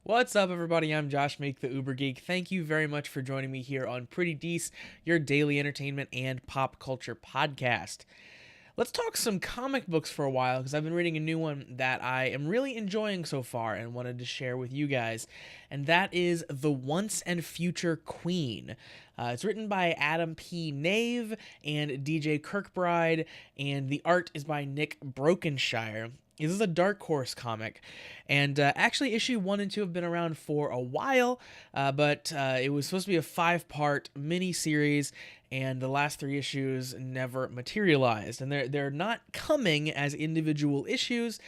What's up, everybody? I'm Josh, Make the Uber Geek. Thank you very much for joining me here on Pretty Dece, your daily entertainment and pop culture podcast. Let's talk some comic books for a while because I've been reading a new one that I am really enjoying so far and wanted to share with you guys. And that is The Once and Future Queen. It's written by Adam P. Nave and DJ Kirkbride, and the art is by Nick Brokenshire. This is a Dark Horse comic, and actually issue 1 and 2 have been around for a while, but it was supposed to be a 5-part mini-series, and the last 3 issues never materialized, and they're not coming as individual issues,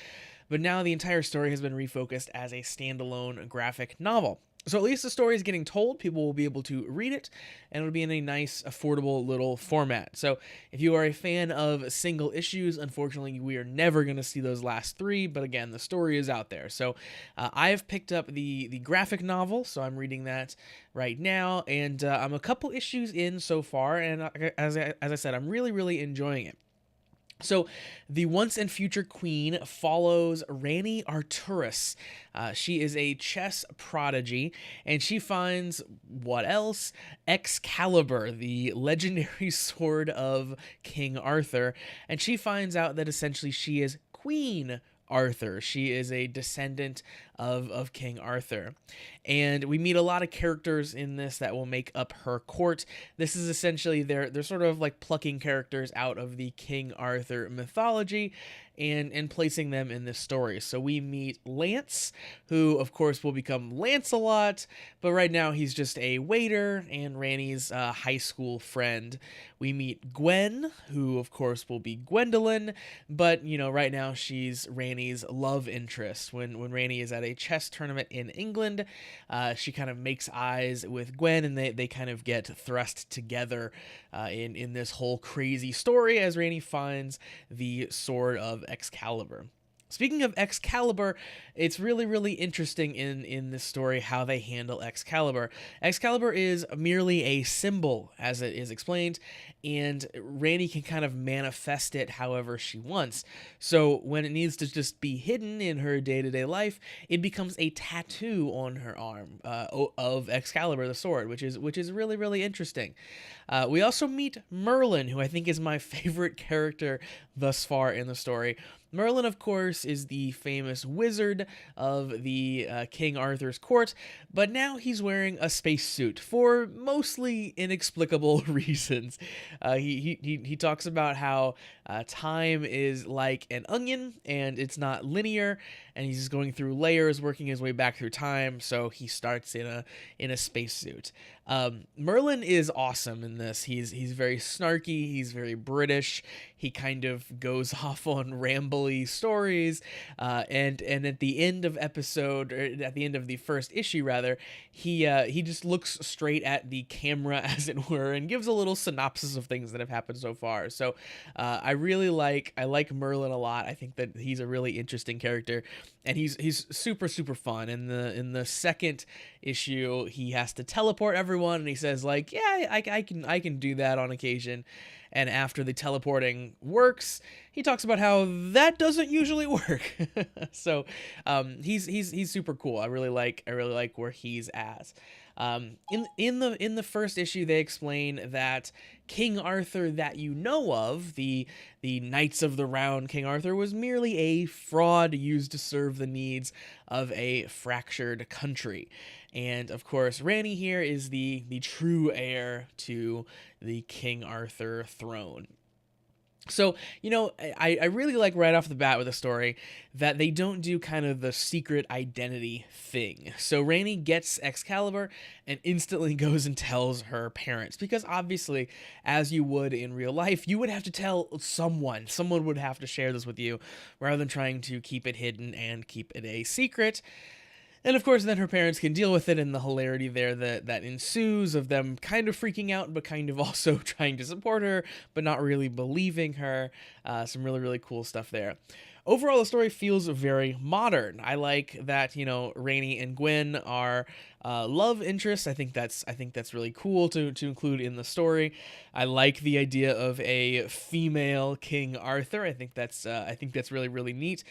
but now the entire story has been refocused as a standalone graphic novel. So at least the story is getting told, people will be able to read it, and it'll be in a nice, affordable little format. So if you are a fan of single issues, unfortunately we are never going to see those last 3, but again, the story is out there. So I have picked up the graphic novel, so I'm reading that right now, and I'm a couple issues in so far, and as I said, I'm really enjoying it. So, the Once and Future Queen follows Rani Arturus. She is a chess prodigy, and she finds what else? Excalibur, the legendary sword of King Arthur, and she finds out that essentially she is Queen Arthur. She is a descendant of King Arthur. And we meet a lot of characters in this that will make up her court. This is essentially they're sort of like plucking characters out of the King Arthur mythology and placing them in this story. So we meet Lance, who of course will become Lancelot, but right now he's just a waiter and Rani's high school friend. We meet Gwen, who of course will be Gwendolyn, but you know, right now she's Rani's love interest. When Rani is at a chess tournament in England, she kind of makes eyes with Gwen, and they kind of get thrust together in this whole crazy story as Rani finds the sword of Excalibur. Speaking of Excalibur, it's really interesting in this story how they handle Excalibur. Excalibur is merely a symbol, as it is explained, and Rani can kind of manifest it however she wants. So when it needs to just be hidden in her day-to-day life, it becomes a tattoo on her arm of Excalibur, the sword, which is really interesting. We also meet Merlin, who I think is my favorite character thus far in the story. Merlin, of course, is the famous wizard of the King Arthur's court, but now he's wearing a spacesuit for mostly inexplicable reasons. He talks about how time is like an onion and it's not linear, and he's just going through layers, working his way back through time. So he starts in a spacesuit. Merlin is awesome in this. He's very snarky. He's very British. He kind of goes off on rambly stories, and at the end of episode, or at the end of the first issue rather, he just looks straight at the camera, as it were, and gives a little synopsis of things that have happened so far. So I like Merlin a lot. I think that he's a really interesting character, and he's super fun. In the second issue, he has to teleport everyone, and he says like, yeah, I can do that on occasion. And after the teleporting works, he talks about how that doesn't usually work. So he's super cool. I really like where he's at. In the first issue, they explain that King Arthur that you know of, the Knights of the Round King Arthur, was merely a fraud used to serve the needs of a fractured country. And of course, Rani here is the true heir to the King Arthur throne. So, you know, I really like right off the bat with the story that they don't do kind of the secret identity thing. So Rani gets Excalibur and instantly goes and tells her parents, because obviously, as you would in real life, you would have to tell someone. Someone would have to share this with you rather than trying to keep it hidden and keep it a secret. And of course, then her parents can deal with it, and the hilarity there that ensues of them kind of freaking out, but kind of also trying to support her, but not really believing her. Some really cool stuff there. Overall, the story feels very modern. I like that, Rainey and Gwen are love interests. I think that's really cool to include in the story. I like the idea of a female King Arthur. I think that's really really neat,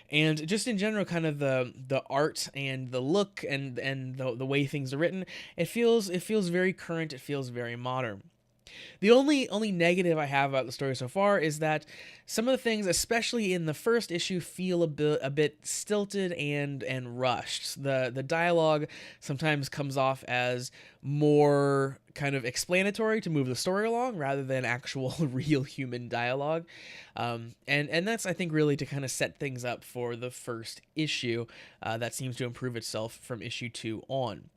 and just in general, kind of the art and the look and the way things are written. It feels very current. It feels very modern. The only negative I have about the story so far is that some of the things, especially in the first issue, feel a bit stilted and rushed. The dialogue sometimes comes off as more kind of explanatory to move the story along rather than actual real human dialogue. And that's, I think, really to kind of set things up for the first issue. That seems to improve itself from issue 2 on.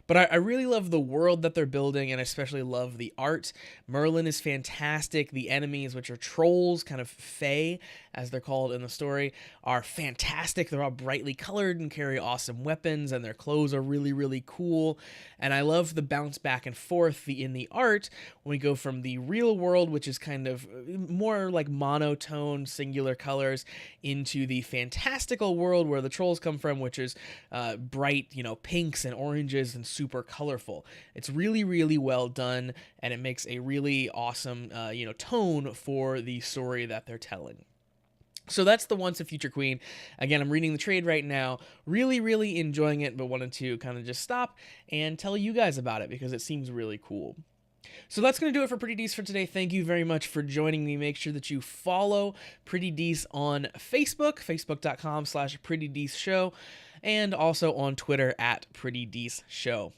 But I really love the world that they're building, and especially love the art. Merlin is fantastic. The enemies, which are trolls, kind of fae, as they're called in the story, are fantastic. They're all brightly colored and carry awesome weapons, and their clothes are really, really cool. And I love the bounce back and forth in the art when we go from the real world, which is kind of more like monotone, singular colors, into the fantastical world where the trolls come from, which is bright, pinks and oranges and super colorful. It's really, really well done, and it makes a really awesome, tone for the story that they're telling. So that's the Once a Future Queen. Again, I'm reading the trade right now. Really, really enjoying it, but wanted to kind of just stop and tell you guys about it because it seems really cool. So that's going to do it for Pretty Dece for today. Thank you very much for joining me. Make sure that you follow Pretty Dece on Facebook, facebook.com/PrettyDeceShow, and also on Twitter @PrettyDeceShow.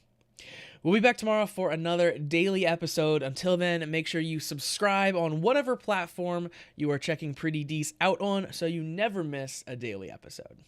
We'll be back tomorrow for another daily episode. Until then, make sure you subscribe on whatever platform you are checking Pretty Dece out on so you never miss a daily episode.